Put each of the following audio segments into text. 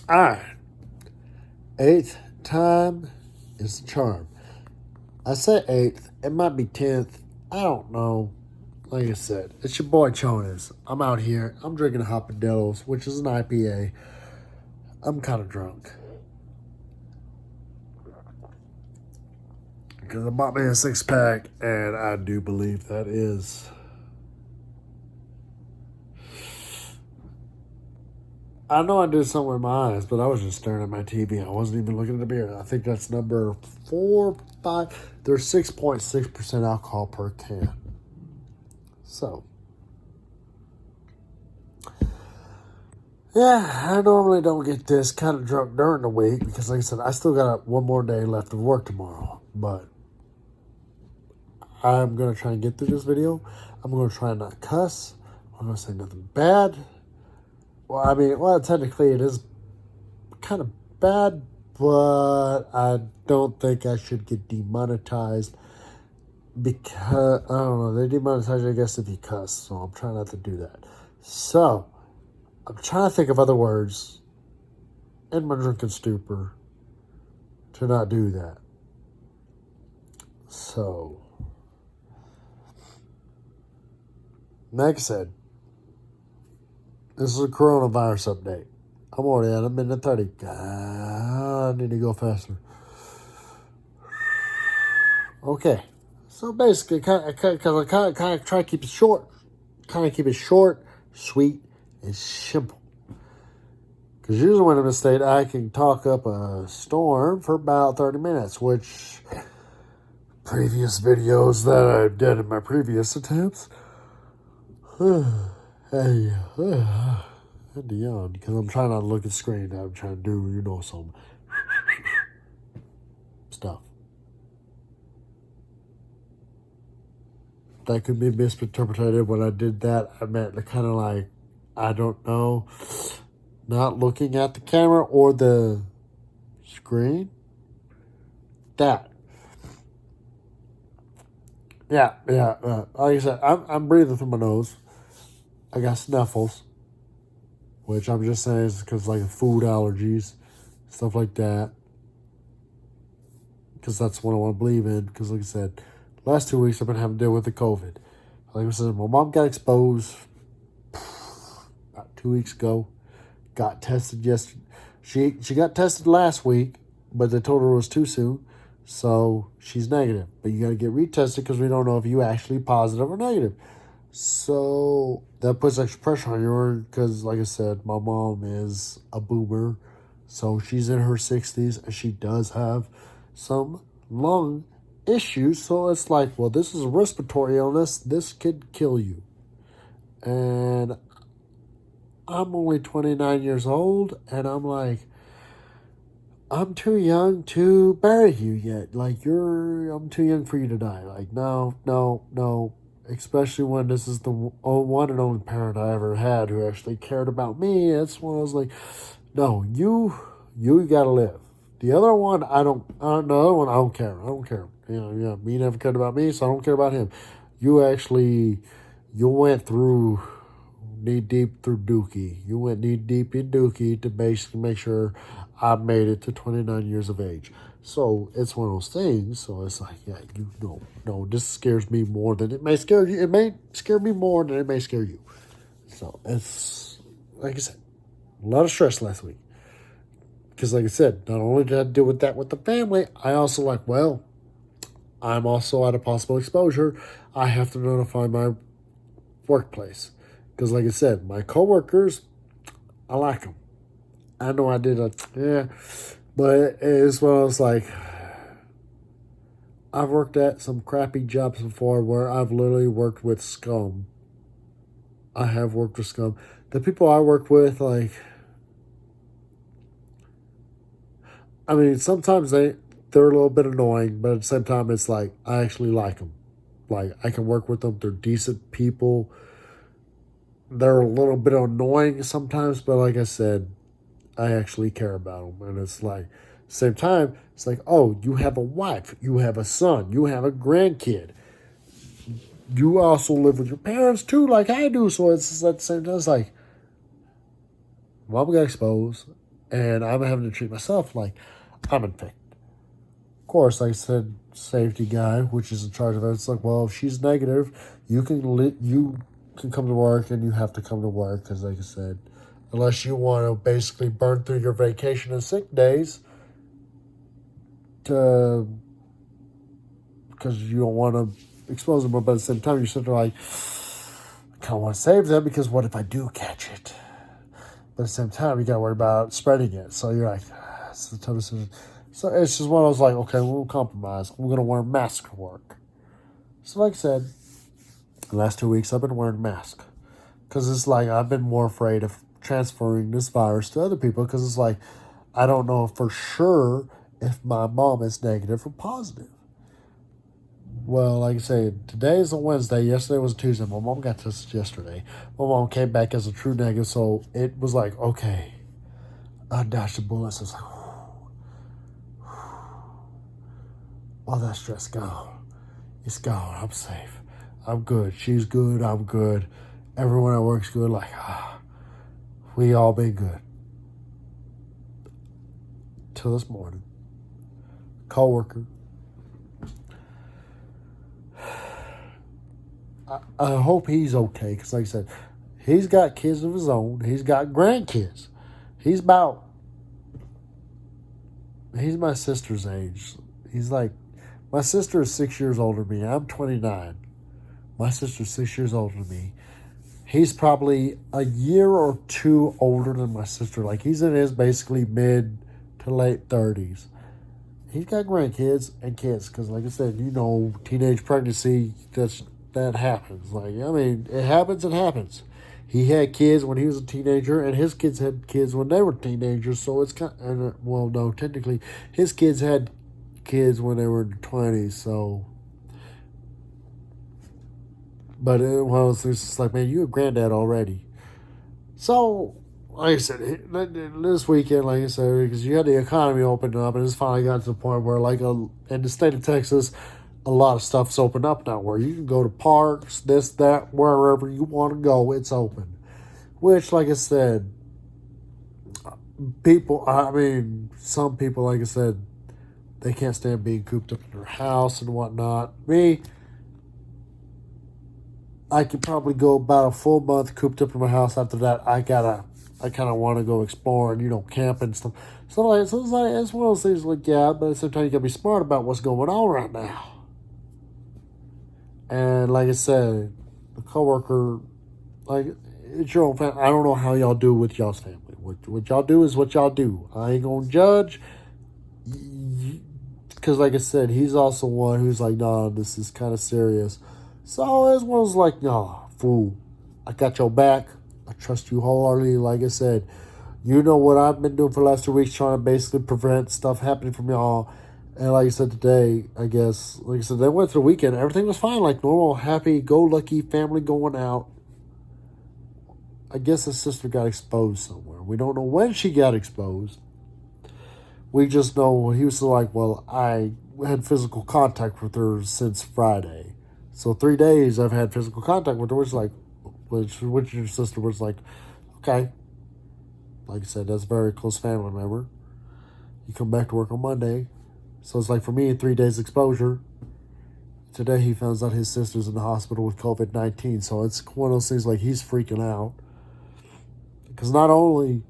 All right. Eighth time is the charm. I said eighth. It might be 10th. I don't know. Like I said, it's your boy Jonas. I'm out here. I'm drinking Hopadillos, which is an IPA. I'm kind of drunk. Because I bought me a 6 pack, and I do believe that is. I know I did something with my eyes, but I was just staring at my TV. I wasn't even looking at the beer. I think that's number 4, 5. There's 6.6% alcohol per can. So, yeah, I normally don't get this kind of drunk during the week because, like I said, I still got one more day left of work tomorrow. But I'm going to try and get through this video. I'm going to try and not cuss. I'm going to say nothing bad. Well, technically it is kind of bad, but I don't think I should get demonetized because, I don't know, they demonetize you, I guess, if you cuss. So I'm trying not to do that. So, I'm trying to think of other words in my drunken stupor to not do that. So, like I said, this is a coronavirus update. I'm already at a minute 30. God, I need to go faster. Okay. So basically, because I kind of try to keep it short. Kind of keep it short, sweet, and simple. Because usually when I'm in a state, I can talk up a storm for about 30 minutes, which previous videos that I did in my previous attempts, hey, I had to yawn because I'm trying not to look at the screen. I'm trying to do, some stuff. That could be misinterpreted. When I did that, I meant kind of like, I don't know, not looking at the camera or the screen. That. Yeah. Like I said, I'm breathing through my nose. I got snuffles, which I'm just saying is because like food allergies, stuff like that. Because that's what I want to believe in. Because like I said, last 2 weeks I've been having to deal with the COVID. Like I said, my mom got exposed about 2 weeks ago. Got tested yesterday. She got tested last week, but they told her it was too soon. So she's negative. But you got to get retested because we don't know if you actually positive or negative. So that puts extra pressure on you because, like I said, my mom is a boomer. So she's in her 60s and she does have some lung issues. So it's like, well, this is a respiratory illness. This could kill you. And I'm only 29 years old, and I'm like, I'm too young to bury you yet. Like, I'm too young for you to die. Like, no. Especially when this is the one and only parent I ever had who actually cared about me. That's when I was like, no, you gotta live. The other one, the other one, I don't care. He never cared about me, so I don't care about him. You went through knee deep through Dookie. You went knee deep in Dookie to basically make sure I made it to 29 years of age. So it's one of those things. So it's like, yeah, no, this scares me more than it may scare you. It may scare me more than it may scare you. So it's, like I said, a lot of stress last week. Because like I said, not only did I deal with that with the family, I also I'm also at a possible exposure. I have to notify my workplace. Because like I said, my coworkers, I like them. I know I did but it's when I was like, I've worked at some crappy jobs before where I've literally worked with scum. I have worked with scum. The people I work with, sometimes they're a little bit annoying, but at the same time, it's like, I actually like them. Like, I can work with them. They're decent people. They're a little bit annoying sometimes, but like I said, I actually care about them. And it's like, same time, it's like, oh, you have a wife, you have a son, you have a grandkid. You also live with your parents too, like I do. So it's at the same time, it's like, mom got exposed, and I'm having to treat myself like I'm infected. Of course, like I said, safety guy, which is in charge of it, it's like, well, if she's negative, you can come to work, and you have to come to work because, like I said, unless you want to basically burn through your vacation and sick days, to because you don't want to expose them, but at the same time, you're sitting there like, I kind of want to save them because what if I do catch it? But at the same time, you got to worry about spreading it. So you're like, it's a tough decision. So it's just one of those like, okay, we'll compromise. We're going to wear a mask to work. So like I said, the last 2 weeks I've been wearing a mask. Because it's like I've been more afraid of transferring this virus to other people. Because it's like, I don't know for sure if my mom is negative or positive. Well, like I say, today is a Wednesday. Yesterday was a Tuesday. My mom got tested yesterday. My mom came back as a true negative, so it was like, okay. I dodged the bullets. I was like, all that stress gone. It's gone. I'm safe. I'm good. She's good. I'm good. Everyone at work's good. Like, we all been good. Till this morning. Coworker. I hope he's okay, because like I said, he's got kids of his own. He's got grandkids. He's my sister's age. He's like, my sister is 6 years older than me. I'm 29. My sister's 6 years older than me. He's probably a year or two older than my sister. Like, he's in his basically mid to late 30s. He's got grandkids and kids, because like I said, teenage pregnancy, that happens. Like, I mean, it happens. He had kids when he was a teenager, and his kids had kids when they were teenagers. So it's well, no, technically, his kids had kids when they were in their 20s. So, but it's just like, man, you're a granddad already. So, like I said, this weekend, like I said, because you had the economy opened up, and it's finally got to the point where, like, in the state of Texas, a lot of stuff's open up now, where you can go to parks, this, that, wherever you want to go, it's open. Which, like I said, some people, like I said, they can't stand being cooped up in their house and whatnot. Me, I could probably go about a full month cooped up in my house. After that, I kind of want to go explore and, camp and stuff. So it's one of those things like, yeah, but at the same time, you got to be smart about what's going on right now. And like I said, the coworker, like, it's your own family. I don't know how y'all do with y'all's family. What y'all do is what y'all do. I ain't gonna judge. Because like I said, he's also one who's like, nah, this is kind of serious. So this one's like, nah, fool. I got your back. I trust you wholeheartedly. Like I said, you know what I've been doing for the last 2 weeks, trying to basically prevent stuff happening from y'all. And like I said today, I guess, like I said, they went through the weekend. Everything was fine, like normal, happy-go-lucky family going out. I guess his sister got exposed somewhere. We don't know when she got exposed. We just know he was like, well, I had physical contact with her since Friday. So 3 days I've had physical contact with her, which your sister was like, okay. Like I said, that's a very close family member. You come back to work on Monday. So it's like, for me, 3 days exposure. Today he finds out his sister's in the hospital with COVID-19. So it's one of those things like he's freaking out. Because not only,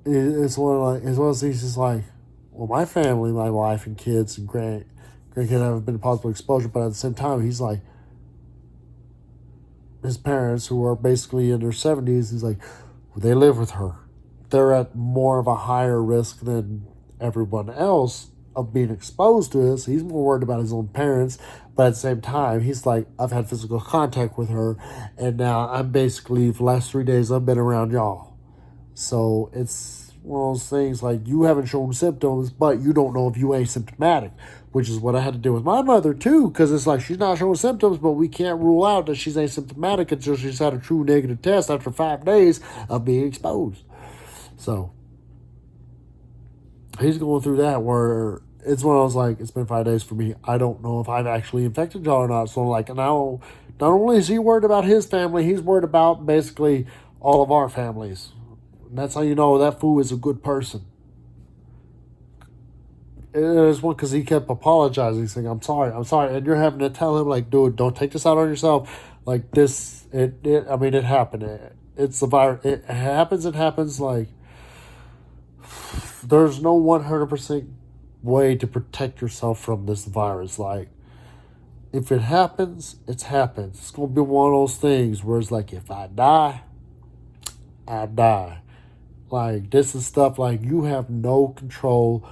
it's one of those things is like, well, my family, my wife and kids and grandkids haven't been possible exposure. But at the same time, he's like, his parents, who are basically in their 70s, he's like, they live with her. They're at more of a higher risk than everyone else of being exposed to this. He's more worried about his own parents, but at the same time, he's like, I've had physical contact with her, and now I'm basically, for the last 3 days, I've been around y'all. So it's one of those things like, you haven't shown symptoms, but you don't know if you asymptomatic, which is what I had to do with my mother too, because it's like, she's not showing symptoms, but we can't rule out that she's asymptomatic until she's had a true negative test after 5 days of being exposed. So he's going through that, where it's one of those like, it's been 5 days for me. I don't know if I've actually infected y'all or not. So like, now, not only is he worried about his family, he's worried about basically all of our families. And that's how you know that fool is a good person. It is one because he kept apologizing, saying, I'm sorry. And you're having to tell him, like, dude, don't take this out on yourself. Like, this, I mean, it happened. It's the virus. It happens. Like, there's no 100% way to protect yourself from this virus. Like, if it happens, it's happens. It's going to be one of those things where it's like, if I die, I die. Like, this is stuff like you have no control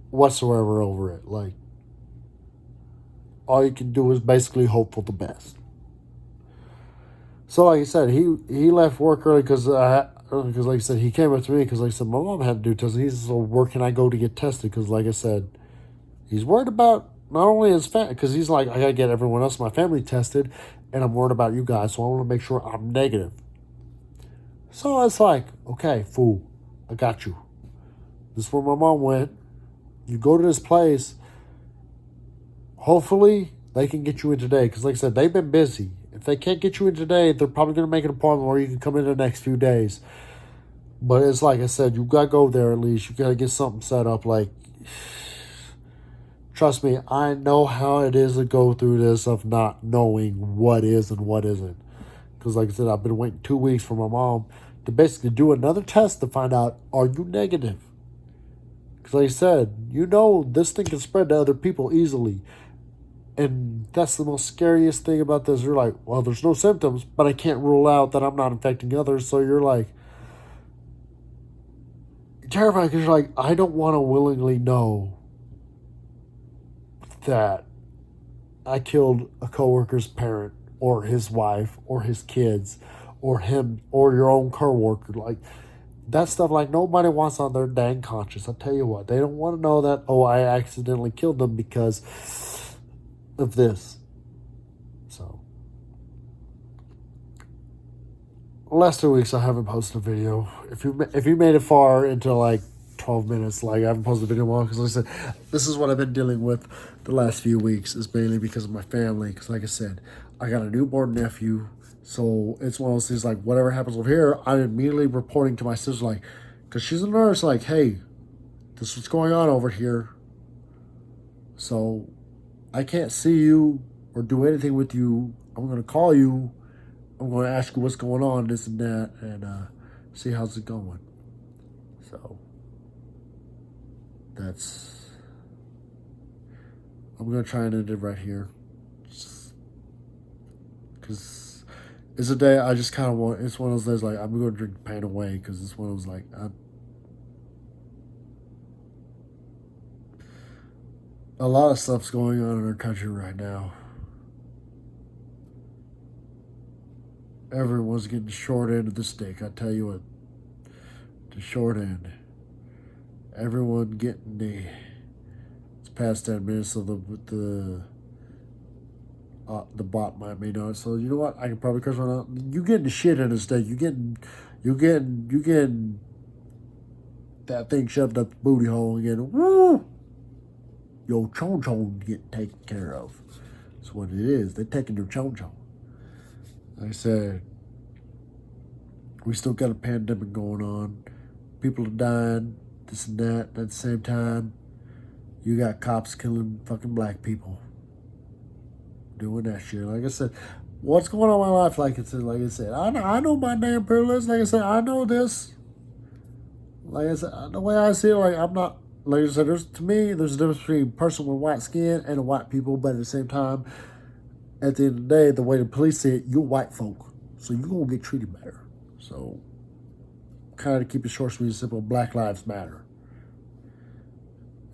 whatsoever over it. Like, all you can do is basically hope for the best. So, like I said, he left work early because like I said, he came up to me because, like I said, my mom had to do testing. He said, so where can I go to get tested? Because, like I said, he's worried about not only his family, because he's like, I got to get everyone else in my family tested, and I'm worried about you guys, so I want to make sure I'm negative. So it's like, okay, fool, I got you. This is where my mom went. You go to this place. Hopefully, they can get you in today. Because, like I said, they've been busy. If they can't get you in today, they're probably going to make an appointment where you can come in the next few days. But it's like I said, you got to go there at least. You got to get something set up. Like, trust me, I know how it is to go through this of not knowing what is and what isn't. Because, like I said, I've been waiting 2 weeks for my mom to basically do another test to find out, are you negative? Because, like I said, you know this thing can spread to other people easily. And that's the most scariest thing about this. You're like, well, there's no symptoms, but I can't rule out that I'm not infecting others. So you're like, terrified because you're like, I don't want to willingly know that I killed a coworker's parent or his wife or his kids or him or your own coworker. Like, that stuff, like, nobody wants on their dang conscience. I tell you what, they don't want to know that, oh, I accidentally killed them because of this. So, last 2 weeks I haven't posted a video. If you made it far into like 12 minutes, like, I haven't posted a video because, like I said, this is what I've been dealing with the last few weeks. Is mainly because of my family. Because, like I said, I got a newborn nephew, so it's one of those things. Like, whatever happens over here, I'm immediately reporting to my sister, like, because she's a nurse. Like, hey, this is what's going on over here. So I can't see you or do anything with you. I'm going to call you. I'm going to ask you what's going on, this and that, and see how's it going. So that's, I'm going to try and end it right here. Because it's a day I just kind of want, it's one of those days like, I'm going to drink the pain away because it's one of those like, a lot of stuff's going on in our country right now. Everyone's getting the short end of the stick. I tell you what, the short end. Everyone getting it's past 10 minutes, so the bot might be done. So you know what? I can probably curse one out. You getting the shit in the stick. You getting that thing shoved up the booty hole again. Woo! Your chon chon get taken care of. That's what it is. They're taking your chon chon. Like I said, we still got a pandemic going on. People are dying, this and that. At the same time, you got cops killing fucking black people. Doing that shit. Like I said, what's going on in my life? Like I said, I know my damn privilege. Like I said, I know this. Like I said, the way I see it, like, I'm not, like I said, to me, there's a difference between a person with white skin and a white people, but at the same time, at the end of the day, the way the police see it, you're white folk, so you're going to get treated better. So, kind of keep it short, sweet, and simple. Black Lives Matter.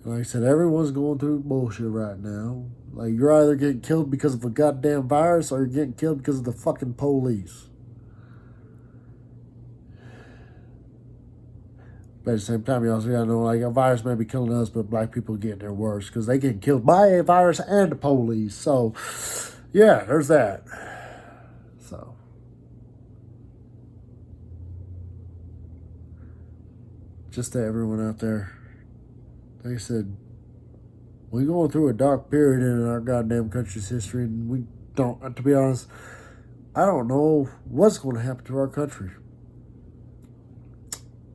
Like I said, everyone's going through bullshit right now. Like, you're either getting killed because of a goddamn virus or you're getting killed because of the fucking police. But at the same time, you also gotta know, like, a virus may be killing us, but black people are getting there worse because they get killed by a virus and the police. So, yeah, there's that. So, just to everyone out there, like I said, we're going through a dark period in our goddamn country's history, and we don't, to be honest, I don't know what's going to happen to our country.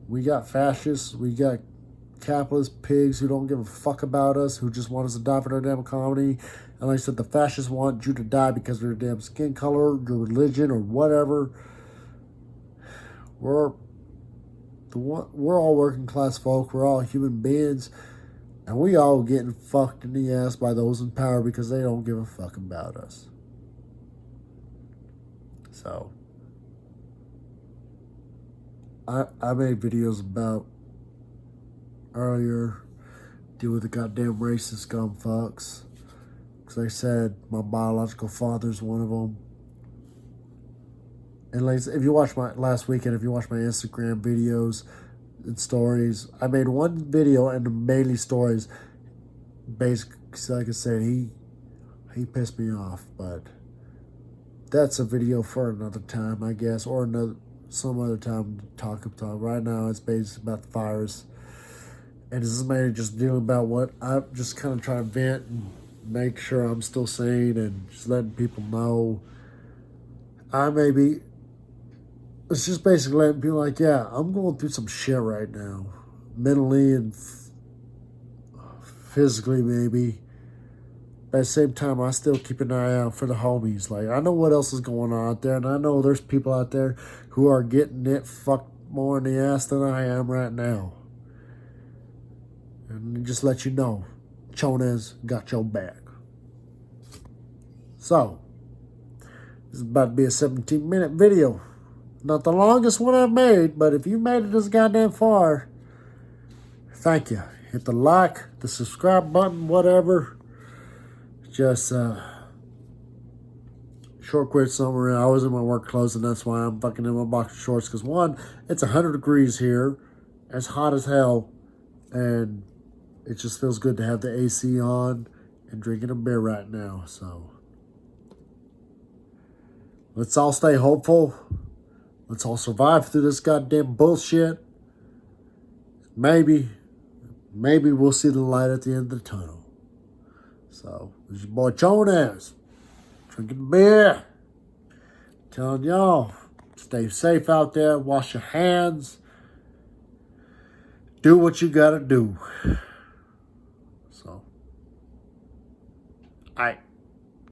We got fascists. We got capitalist pigs who don't give a fuck about us, who just want us to die for their damn economy. And like I said, the fascists want you to die because of your damn skin color, your religion, or whatever. We're all working class folk. We're all human beings. And we all getting fucked in the ass by those in power because they don't give a fuck about us. So, I made videos about earlier, deal with the goddamn racist scum fucks. Because like I said, my biological father's one of them. And like, if you watch my last weekend, if you watch my Instagram videos and stories, I made one video and mainly stories. Basically, like I said, he pissed me off, but that's a video for another time, I guess, or some other time to talk about. Right now, it's basically about the virus, and this is mainly just dealing about what I'm just kind of trying to vent and make sure I'm still sane and just letting people know. It's just basically letting people like, yeah, I'm going through some shit right now, mentally and physically maybe. But at the same time, I still keep an eye out for the homies. Like, I know what else is going on out there, and I know there's people out there who are getting it fucked more in the ass than I am right now. And just let you know, Chonez got your back. So, this is about to be a 17-minute video. Not the longest one I've made, but if you made it this goddamn far, thank you. Hit the like, the subscribe button, whatever. Just short quick summary. I was in my work clothes, and that's why I'm fucking in my boxer shorts. Because one, it's 100 degrees here. It's hot as hell. And it just feels good to have the AC on and drinking a beer right now. So let's all stay hopeful. Let's all survive through this goddamn bullshit. Maybe we'll see the light at the end of the tunnel. So, this is your boy Chonez, drinking beer. Telling y'all, stay safe out there. Wash your hands. Do what you gotta do. So, alright.